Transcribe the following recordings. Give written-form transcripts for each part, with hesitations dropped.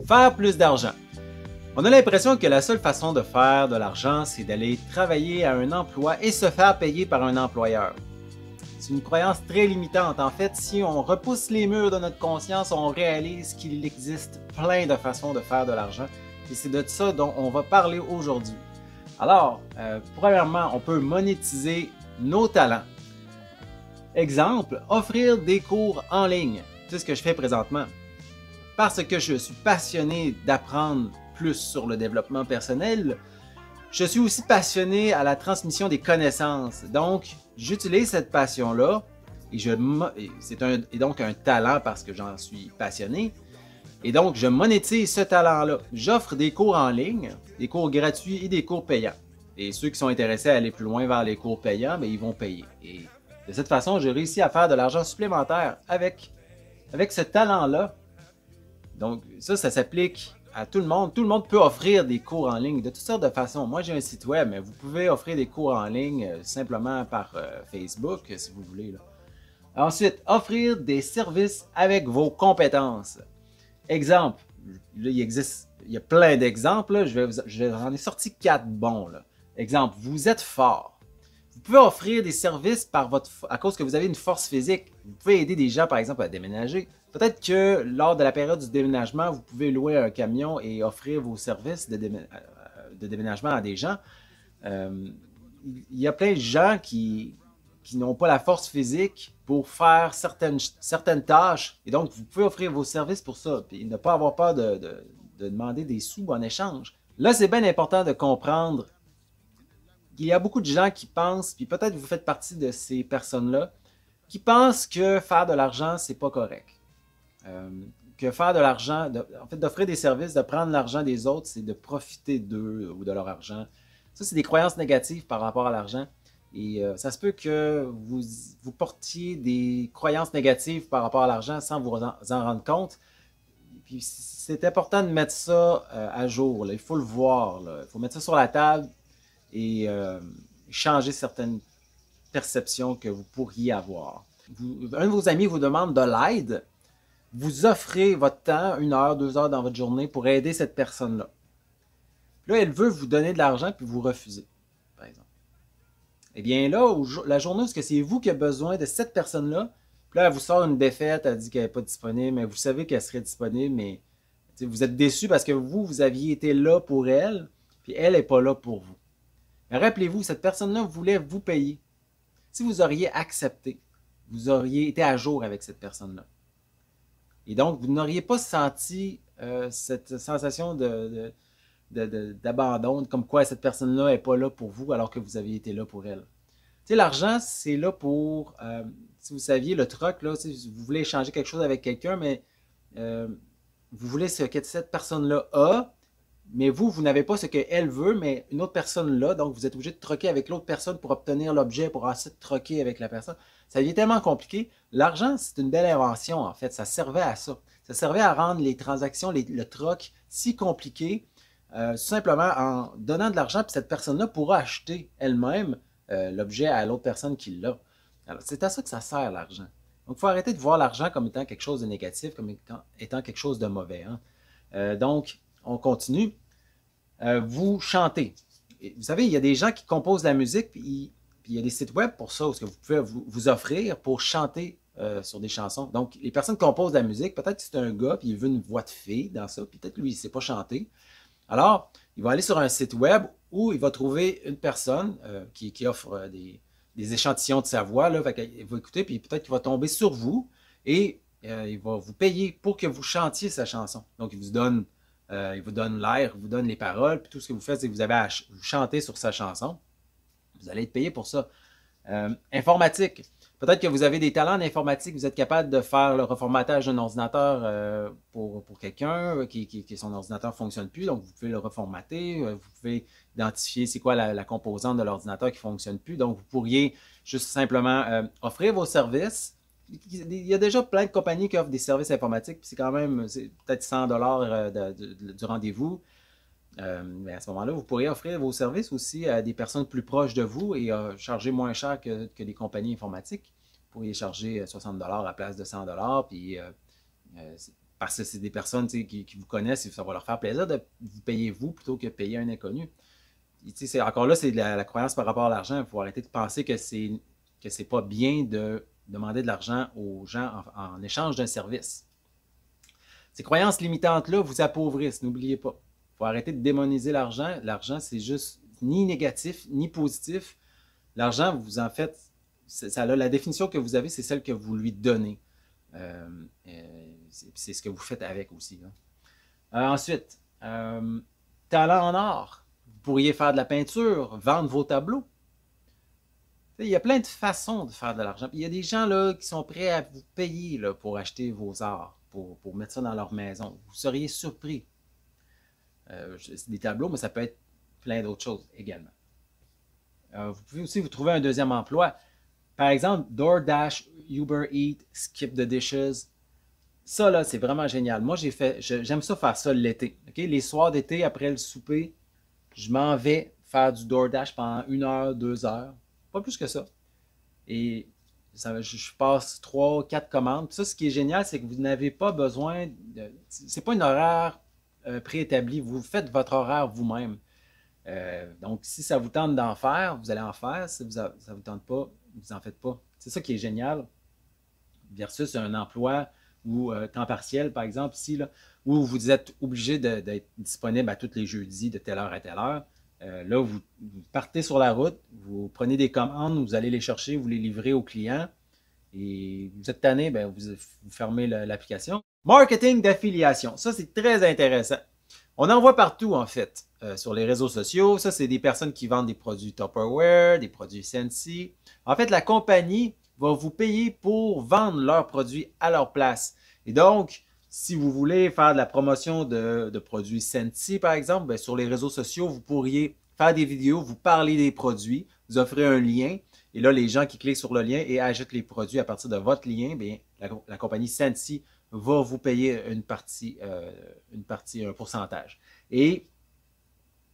Faire plus d'argent. On a l'impression que la seule façon de faire de l'argent, c'est d'aller travailler à un emploi et se faire payer par un employeur. C'est une croyance très limitante. En fait, si on repousse les murs de notre conscience, on réalise qu'il existe plein de façons de faire de l'argent. Et c'est de ça dont on va parler aujourd'hui. Alors, premièrement, on peut monétiser nos talents. Exemple, offrir des cours en ligne. C'est ce que je fais présentement. Parce que je suis passionné d'apprendre plus sur le développement personnel, je suis aussi passionné à la transmission des connaissances. Donc, j'utilise cette passion-là, et c'est donc un talent parce que j'en suis passionné. Et donc, je monétise ce talent-là. J'offre des cours en ligne, des cours gratuits et des cours payants. Et ceux qui sont intéressés à aller plus loin vers les cours payants, bien, ils vont payer. Et de cette façon, j'ai réussi à faire de l'argent supplémentaire avec ce talent-là. Donc, ça s'applique à tout le monde. Tout le monde peut offrir des cours en ligne de toutes sortes de façons. Moi, j'ai un site web, mais vous pouvez offrir des cours en ligne simplement par Facebook, si vous voulez. Là. Ensuite, offrir des services avec vos compétences. Exemple, là, il y a plein d'exemples. J'en ai sorti 4 bons. Là. Exemple, vous êtes fort. Vous pouvez offrir des services à cause que vous avez une force physique. Vous pouvez aider des gens, par exemple, à déménager. Peut-être que lors de la période du déménagement, vous pouvez louer un camion et offrir vos services de déménagement à des gens. Il y a plein de gens qui n'ont pas la force physique pour faire certaines tâches. Et donc, vous pouvez offrir vos services pour ça. Puis ne pas avoir peur de demander des sous en échange. Là, c'est bien important de comprendre qu'il y a beaucoup de gens qui pensent, puis peut-être vous faites partie de ces personnes-là, qui pensent que faire de l'argent, c'est pas correct. Que faire de l'argent, en fait, d'offrir des services, de prendre l'argent des autres, c'est de profiter d'eux ou de leur argent. Ça, c'est des croyances négatives par rapport à l'argent. Et ça se peut que vous portiez des croyances négatives par rapport à l'argent sans vous en rendre compte. Puis c'est important de mettre ça à jour. Là. Il faut le voir. Là. Il faut mettre ça sur la table et changer certaines perceptions que vous pourriez avoir. Un de vos amis vous demande de l'aide. Vous offrez votre temps, 1 heure, 2 heures dans votre journée pour aider cette personne-là. Là, elle veut vous donner de l'argent puis vous refusez, par exemple. Eh bien là, la journée où c'est vous qui avez besoin de cette personne-là, puis là, elle vous sort une défaite, elle dit qu'elle n'est pas disponible, mais vous savez qu'elle serait disponible, mais vous êtes déçu parce que vous aviez été là pour elle, puis elle n'est pas là pour vous. Mais rappelez-vous, cette personne-là voulait vous payer. Si vous auriez accepté, vous auriez été à jour avec cette personne-là. Et donc, vous n'auriez pas senti cette sensation d'abandon, comme quoi cette personne-là n'est pas là pour vous alors que vous aviez été là pour elle. Tu sais, l'argent, c'est là pour, si vous saviez, le troc, là, vous voulez échanger quelque chose avec quelqu'un, mais vous voulez ce que cette personne-là a, mais vous n'avez pas ce qu'elle veut, mais une autre personne l'a, donc vous êtes obligé de troquer avec l'autre personne pour obtenir l'objet, pour ensuite troquer avec la personne. Ça devient tellement compliqué. L'argent, c'est une belle invention, en fait. Ça servait à ça. Ça servait à rendre les transactions, le troc, si compliqué, simplement en donnant de l'argent, puis cette personne-là pourra acheter elle-même l'objet à l'autre personne qui l'a. Alors, c'est à ça que ça sert, l'argent. Donc, il faut arrêter de voir l'argent comme étant quelque chose de négatif, comme étant quelque chose de mauvais. Hein? Donc, on continue. Vous chantez. Et vous savez, il y a des gens qui composent de la musique, puis il y a des sites web pour ça, où vous pouvez vous offrir pour chanter sur des chansons. Donc, les personnes qui composent de la musique, peut-être que c'est un gars, puis il veut une voix de fille dans ça, puis peut-être lui, il ne sait pas chanter. Alors, il va aller sur un site web où il va trouver une personne qui offre des échantillons de sa voix. Là, il va écouter, puis peut-être qu'il va tomber sur vous et il va vous payer pour que vous chantiez sa chanson. Donc, il vous donne l'air, il vous donne les paroles, puis tout ce que vous faites, c'est que vous avez à vous chanter sur sa chanson. Vous allez être payé pour ça. Informatique. Peut-être que vous avez des talents en informatique, vous êtes capable de faire le reformatage d'un ordinateur pour quelqu'un, qui son ordinateur ne fonctionne plus, donc vous pouvez le reformater, vous pouvez identifier c'est quoi la composante de l'ordinateur qui ne fonctionne plus, donc vous pourriez juste simplement offrir vos services. Il y a déjà plein de compagnies qui offrent des services informatiques, puis c'est quand même peut-être 100$ du rendez-vous. Mais à ce moment-là, vous pourriez offrir vos services aussi à des personnes plus proches de vous et charger moins cher que les compagnies informatiques. Vous pourriez charger 60$ à la place de 100$, puis parce que c'est des personnes qui vous connaissent et ça va leur faire plaisir de vous payer vous plutôt que payer un inconnu. Encore là, c'est la croyance par rapport à l'argent. Il faut arrêter de penser que c'est pas bien de demander de l'argent aux gens en échange d'un service. Ces croyances limitantes-là vous appauvrissent, n'oubliez pas. Il faut arrêter de démoniser l'argent. L'argent, c'est juste ni négatif, ni positif. L'argent, vous en faites, la définition que vous avez, c'est celle que vous lui donnez. C'est ce que vous faites avec aussi. Ensuite, talent en art. Vous pourriez faire de la peinture, vendre vos tableaux. Il y a plein de façons de faire de l'argent. Il y a des gens là, qui sont prêts à vous payer là, pour acheter vos arts, pour mettre ça dans leur maison. Vous seriez surpris. C'est des tableaux, mais ça peut être plein d'autres choses également. Vous pouvez aussi vous trouver un deuxième emploi. Par exemple, DoorDash, Uber Eats, Skip the Dishes. Ça, là, c'est vraiment génial. Moi, j'aime ça faire ça l'été. Okay? Les soirs d'été, après le souper, je m'en vais faire du DoorDash pendant 1 heure, 2 heures. Pas plus que ça. Et je passe 3, 4 commandes. Puis ça, ce qui est génial, c'est que vous n'avez pas besoin de... C'est pas un horaire préétabli. Vous faites votre horaire vous-même. Donc, si ça vous tente d'en faire, vous allez en faire. Si ça ne vous tente pas, vous n'en faites pas. C'est ça qui est génial. Versus un emploi ou temps partiel, par exemple, ici, là, où vous êtes obligé d'être disponible à tous les jeudis de telle heure à telle heure. Là, vous partez sur la route, vous prenez des commandes, vous allez les chercher, vous les livrez aux clients et vous êtes tanné, ben, vous fermez l'application. Marketing d'affiliation, ça c'est très intéressant. On en voit partout en fait sur les réseaux sociaux. Ça, c'est des personnes qui vendent des produits Tupperware, des produits Scentsy. En fait, la compagnie va vous payer pour vendre leurs produits à leur place. Et donc, si vous voulez faire de la promotion de produits Scentsy, par exemple, bien, sur les réseaux sociaux, vous pourriez faire des vidéos, vous parler des produits, vous offrez un lien, et là, les gens qui cliquent sur le lien et achètent les produits à partir de votre lien, bien, la compagnie Scentsy va vous payer une partie, un pourcentage. Et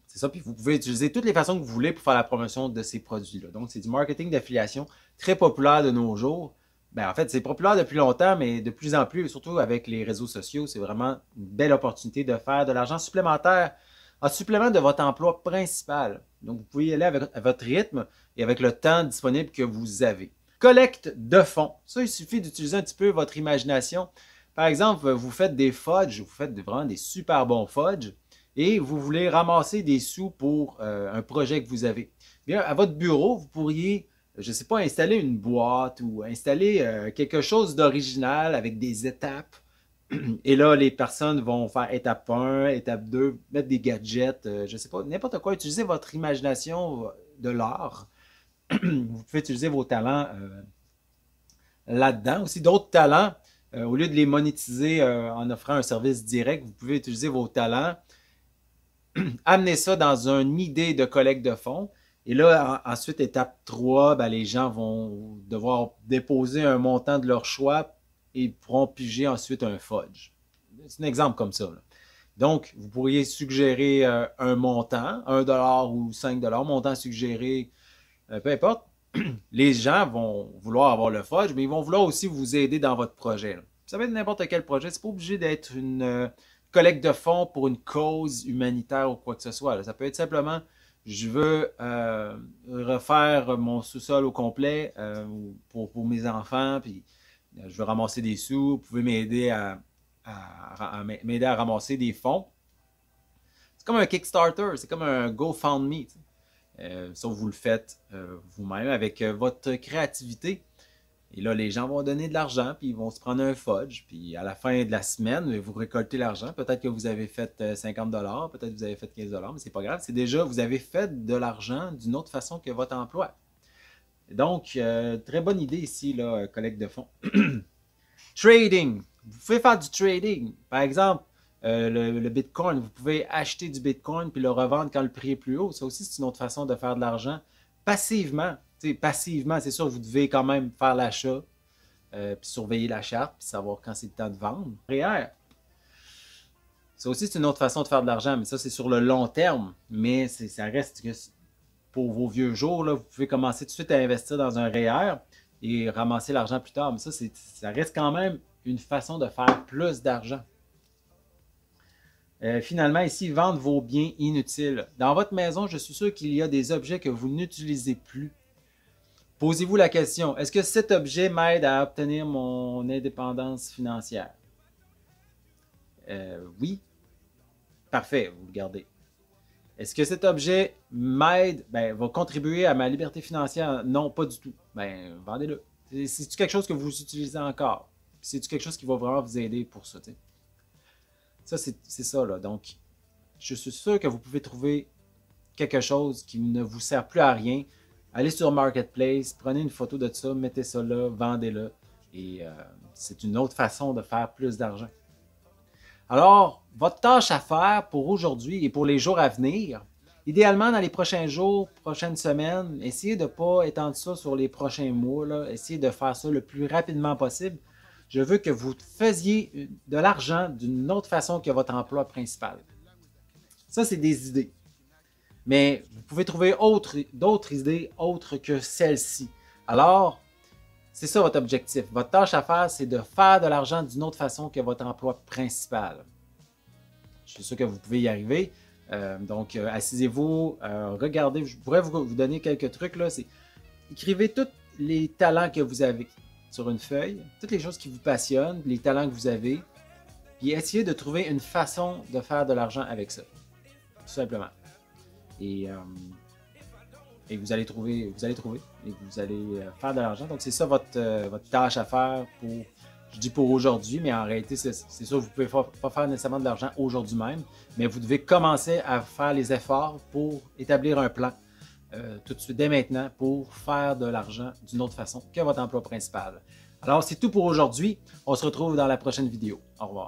c'est ça, puis vous pouvez utiliser toutes les façons que vous voulez pour faire la promotion de ces produits-là. Donc, c'est du marketing d'affiliation très populaire de nos jours. Ben, en fait, c'est populaire depuis longtemps, mais de plus en plus, surtout avec les réseaux sociaux, c'est vraiment une belle opportunité de faire de l'argent supplémentaire en supplément de votre emploi principal. Donc, vous pouvez y aller à votre rythme et avec le temps disponible que vous avez. Collecte de fonds. Ça, il suffit d'utiliser un petit peu votre imagination. Par exemple, vous faites des fudges, vous faites vraiment des super bons fudges et vous voulez ramasser des sous pour un projet que vous avez. Bien, à votre bureau, vous pourriez, je ne sais pas, installer une boîte ou installer quelque chose d'original avec des étapes. Et là, les personnes vont faire étape 1, étape 2, mettre des gadgets, je ne sais pas, n'importe quoi. Utilisez votre imagination de l'art. Vous pouvez utiliser vos talents là-dedans. Aussi, d'autres talents, au lieu de les monétiser en offrant un service direct, vous pouvez utiliser vos talents, amener ça dans une idée de collecte de fonds. Et là, ensuite, étape 3, ben, les gens vont devoir déposer un montant de leur choix et pourront piger ensuite un fudge. C'est un exemple comme ça. Là. Donc, vous pourriez suggérer un montant, 1$ ou 5$, montant suggéré, peu importe. Les gens vont vouloir avoir le fudge, mais ils vont vouloir aussi vous aider dans votre projet. Là. Ça peut être n'importe quel projet. C'est pas obligé d'être une collecte de fonds pour une cause humanitaire ou quoi que ce soit. Là. Ça peut être simplement, je veux refaire mon sous-sol au complet pour mes enfants, puis je veux ramasser des sous. Vous pouvez m'aider à ramasser des fonds. C'est comme un Kickstarter, c'est comme un GoFundMe. Sauf que vous le faites vous-même avec votre créativité. Et là, les gens vont donner de l'argent, puis ils vont se prendre un fudge. Puis à la fin de la semaine, vous récoltez l'argent. Peut-être que vous avez fait 50$, peut-être que vous avez fait 15$, mais c'est pas grave. C'est déjà, vous avez fait de l'argent d'une autre façon que votre emploi. Donc, très bonne idée ici, là, collecte de fonds. Trading. Vous pouvez faire du trading. Par exemple, le Bitcoin, vous pouvez acheter du Bitcoin puis le revendre quand le prix est plus haut. Ça aussi, c'est une autre façon de faire de l'argent passivement. Passivement, c'est sûr, vous devez quand même faire l'achat, puis surveiller la charte, puis savoir quand c'est le temps de vendre. REER. Ça aussi, c'est une autre façon de faire de l'argent, mais ça, c'est sur le long terme. Mais ça reste que pour vos vieux jours, là, vous pouvez commencer tout de suite à investir dans un REER et ramasser l'argent plus tard. Mais ça reste quand même une façon de faire plus d'argent. Finalement, ici, vendre vos biens inutiles. Dans votre maison, je suis sûr qu'il y a des objets que vous n'utilisez plus. Posez-vous la question, est-ce que cet objet m'aide à obtenir mon indépendance financière? Oui. Parfait, vous le gardez. Est-ce que cet objet m'aide, va contribuer à ma liberté financière? Non, pas du tout. Vendez-le. C'est-tu quelque chose que vous utilisez encore? C'est-tu quelque chose qui va vraiment vous aider pour ça? T'sais? Ça, c'est ça, là. Donc, je suis sûr que vous pouvez trouver quelque chose qui ne vous sert plus à rien. Allez sur Marketplace, prenez une photo de ça, mettez ça là, vendez-le. Et c'est une autre façon de faire plus d'argent. Alors, votre tâche à faire pour aujourd'hui et pour les jours à venir, idéalement dans les prochains jours, prochaines semaines, essayez de ne pas étendre ça sur les prochains mois, là. Essayez de faire ça le plus rapidement possible. Je veux que vous faisiez de l'argent d'une autre façon que votre emploi principal. Ça, c'est des idées. Mais vous pouvez trouver d'autres idées autres que celles-ci. Alors, c'est ça votre objectif. Votre tâche à faire, c'est de faire de l'argent d'une autre façon que votre emploi principal. Je suis sûr que vous pouvez y arriver. Donc, assisez-vous, regardez. Je pourrais vous donner quelques trucs. Là. Écrivez tous les talents que vous avez sur une feuille, toutes les choses qui vous passionnent, les talents que vous avez, puis essayez de trouver une façon de faire de l'argent avec ça. Tout simplement. Et vous allez trouver, et vous allez faire de l'argent. Donc, c'est ça votre tâche à faire pour, je dis pour aujourd'hui, mais en réalité, c'est sûr, vous ne pouvez pas faire nécessairement de l'argent aujourd'hui même, mais vous devez commencer à faire les efforts pour établir un plan tout de suite, dès maintenant, pour faire de l'argent d'une autre façon que votre emploi principal. Alors, c'est tout pour aujourd'hui. On se retrouve dans la prochaine vidéo. Au revoir.